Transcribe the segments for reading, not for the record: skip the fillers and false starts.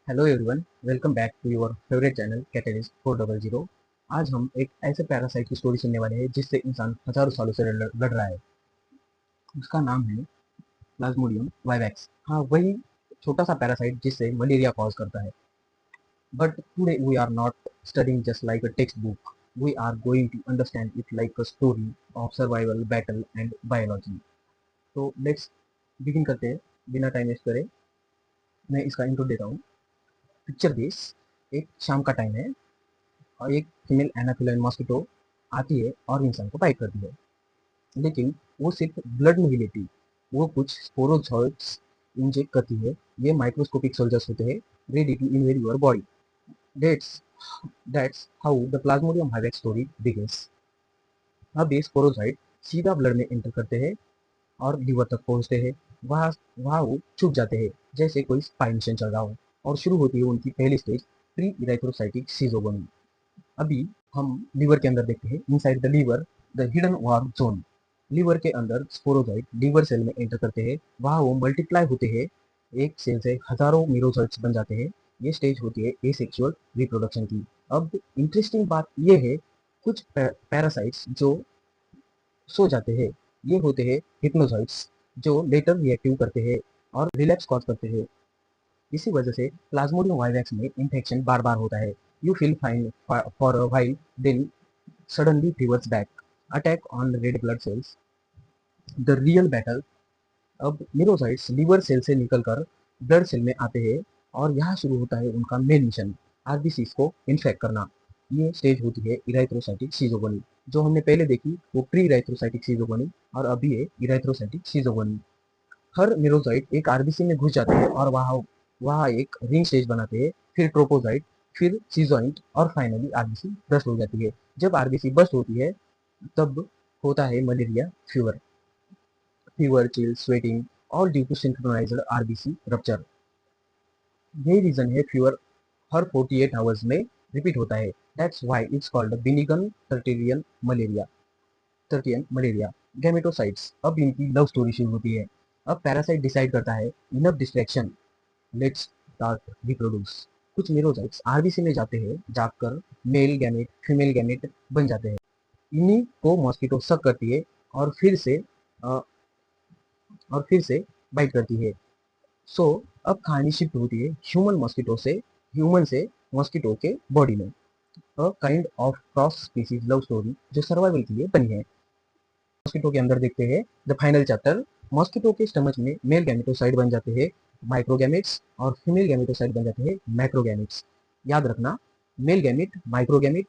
Hello everyone, welcome back to your favourite channel catalyst 400। आज हम एक ऐसे पैरासाइट की स्टोरी सुनने वाले हैं जिससे इंसान हजारों सालों से लड़ रहा है। उसका नाम है प्लाज्मोडियम वाइवैक्स। हाँ, वही छोटा सा पैरासाइट जिससे मलेरिया कॉज करता है। But today we are not studying just like a text book. We are going to understand it like a story of survival, battle and biology. तो लेट्स बिगिन करते हैं बिना टाइम वेस्ट करे। मैं इसका intro देता हूँ। पिक्चर दिस, एक शाम का टाइम है और एक फीमेल एनाफिलाइन मॉस्किटो आती है और इंसान को बाइट करती है। लेकिन वो सिर्फ ब्लड नहीं लेती, वो कुछ स्पोरोजोइट्स इंजेक्ट करती है। ये माइक्रोस्कोपिक सोल्जर्स होते हैं, ready to invade your body. That's that's how the plasmodium vivax story begins. अब ये स्पोरोजोइट सीधा ब्लड में एंटर करते हैं और लीवर तक पहुंचते हैं। वहाँ वहाँ वो छुप जाते हैं जैसे कोई स्पाई मिशन चल रहा हो, और शुरू होती है उनकी पहली स्टेज, प्री इरेथ्रोसाइटिक सीजोगोनी। अभी हम लीवर के अंदर देखते हैं। Inside the liver the hidden warm zone. Liver के अंदर स्पोरोजोइट लीवर सेल में एंटर करते हैं। वहाँ वो मल्टीप्लाई होते हैं। एक सेल से हजारों मीरोजोइट्स बन जाते हैं। ये स्टेज होती है एसेक्सुअल रिप्रोडक्शन की। अब इंटरेस्टिंग बात ये है, कुछ पैरासाइट्स जो सो जाते हैं, ये होते हैं हिप्नोजोइट्स, जो लेटर रिएक्टिव करते हैं और रिलैप्स कॉज करते हैं। इसी वजह से प्लाज्मोडियम वाइवैक्स में इन्फेक्शन बार बार होता है। You feel fine for a while, then suddenly reverts back. Attack on red blood cells. The real battle. अब मीरोसाइट्स लीवर सेल से निकलकर ब्लड सेल में आते हैं और यहाँ शुरू होता है उनका मेन मिशन, आरबीसीज को इन्फेक्ट करना। ये स्टेज होती है इराइथ्रोसाइटिक सीजोगोनी। जो हमने पहले देखी वो प्री इराइथ्रोसाइटिक सीजोगोनी, और अभी है इराइथ्रोसाइटिक सीजोगोनी। हर मीरोसाइट एक आरबीसी में घुस जाते हैं और वहाँ वहाँ एक रिंग स्टेज बनाते हैं, फिर ट्रोपोसाइट, फिर सीजोइंट और फाइनली आरबीसी बस्ट हो जाती है। जब आरबीसी बस्ट होती है तब होता है malaria fever. Fever, chill, sweating, all due to synchronized RBC rupture. यही रीजन है फीवर हर 48 आवर्स में रिपीट होता है। That's why it's called benign tertian malaria. Tertian malaria. Gametocytes, अब इनकी लव स्टोरी शुरू होती है। अब पैरासाइट डिसाइड करता है, enough distraction, let's start reproduce. कुछ मीरोसाइट्स आरबीसी में जाते हैं, जाकर मेल गैमेट फीमेल गैमेट बन जाते हैं। इन्हीं को मॉस्किटो सक करती है और अ, फिर से बाइट करती है। सो अब कहानी शिफ्ट होती है ह्यूमन से मॉस्किटो के बॉडी में। A kind of cross species love story जो सर्वाइवल के लिए बनी है। मॉस्किटो के अंदर देखते हैं द फाइनल चैप्टर। मॉस्किटो के स्टमच में मेल गैमेटोसाइड बन जाते हैं माइक्रोगैमेट्स, और फीमेल गैमेटोसाइड बन जाते हैं मैक्रोगैमेट्स। याद रखना, मेल गैमेट माइक्रोगैमेट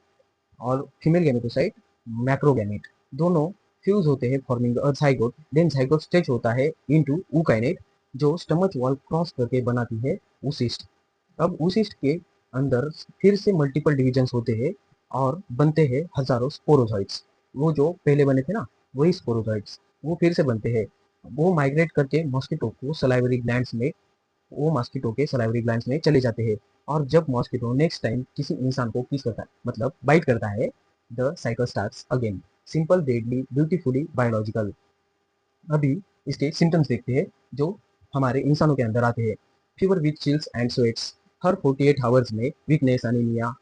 और फीमेल गैमेटोसाइड मैक्रोगैमेट दोनों फ्यूज होते हैं forming a zygote. Then zygote stretch होता है इनटू ऊकाइनेट, जो स्टमच वॉल क्रॉस करके बनाती है ऊसिस्ट। अब ऊसिस्ट के अंदर फिर से मल्टीपल डिविजन्स होते हैं और बनते हैं हजारों स्पोरोजॉइट्स। वो जो पहले बने थे ना, वही स्पोरोजॉइट्स वो फिर से बनते हैं। वो माइग्रेट करके मॉस्किटो के सलाइवरी ग्लैंड्स में चले जाते हैं। और जब मॉस्किटो नेक्स्ट टाइम किसी इंसान को किस करता है, मतलब बाइट करता है, the cycle starts again. Simple, deadly, beautifully biological. अभी इसके सिम्टम्स देखते हैं जो हमारे इंसानों के अंदर आते हैं। Fever with chills and sweats, हर 48 आवर्स में weakness, anaemia,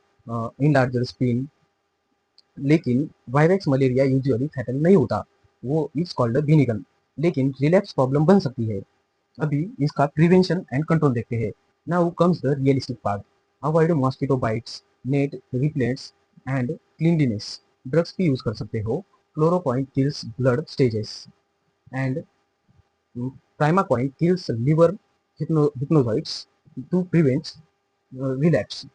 enlarged spleen. लेकिन वायरस मलेरिया यूजुअली फैटल नहीं होता, वो इट्स कॉल्ड बिनिगन। लेकिन रिलैप्स प्रॉब्लम बन सकती है। अभी इसका प्रिवेंशन एंड कंट्रोल देखते हैं। Now comes the realistic part. Avoid mosquito bites, net repellents and cleanliness. Drugs भी यूज कर सकते हो। Chloroquine kills blood stages and primaquine kills liver hypnozoites to prevent relapse.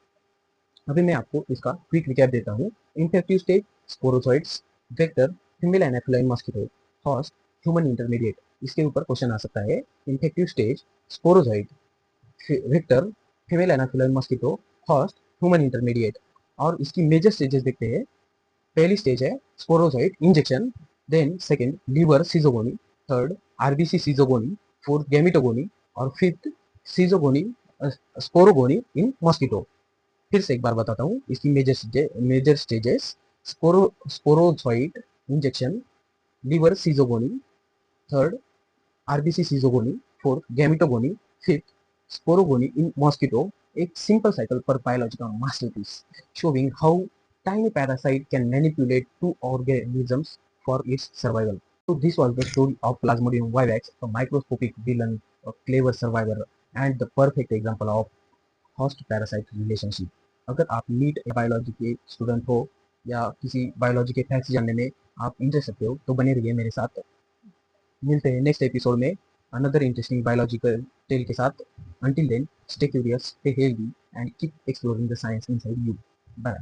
अभी मैं आपको इसका क्विक रिकैप देता हूँ। Infective stage sporozoites, vector female anopheline mosquito, host human intermediate. इसके ऊपर क्वेश्चन आ सकता है। Infective stage sporozoite, vector female anopheline mosquito, host human intermediate. और इसकी मेजर स्टेजेस देखते हैं। पहली स्टेज है sporozoite injection, then second liver schizogony, third RBC schizogony, fourth gametogony, और fifth schizogony sporogony in mosquito. फिर से एक बार बताता हूँ इसकी major stages. Sporozoite injection, liver schizogony, third RBC schizogony, fourth gametogony, fifth sporogony in mosquito, एक simple cycle पर बायोलॉजी का masterpiece showing how tiny parasite can manipulate two organisms for its survival. So this was the story of Plasmodium vivax, a microscopic villain, a clever survivor, and the perfect example of host parasite relationship. अगर आप NEET biology के student हो या किसी biology के facts जानने में आप इंटरेस्ट रखते हो तो बने रहिए मेरे साथ। मिलते हैं नेक्स्ट एपिसोड में अनदर इंटरेस्टिंग बायोलॉजिकल टेल के साथ। Until then stay curious, stay healthy and keep exploring the science inside you. Bye.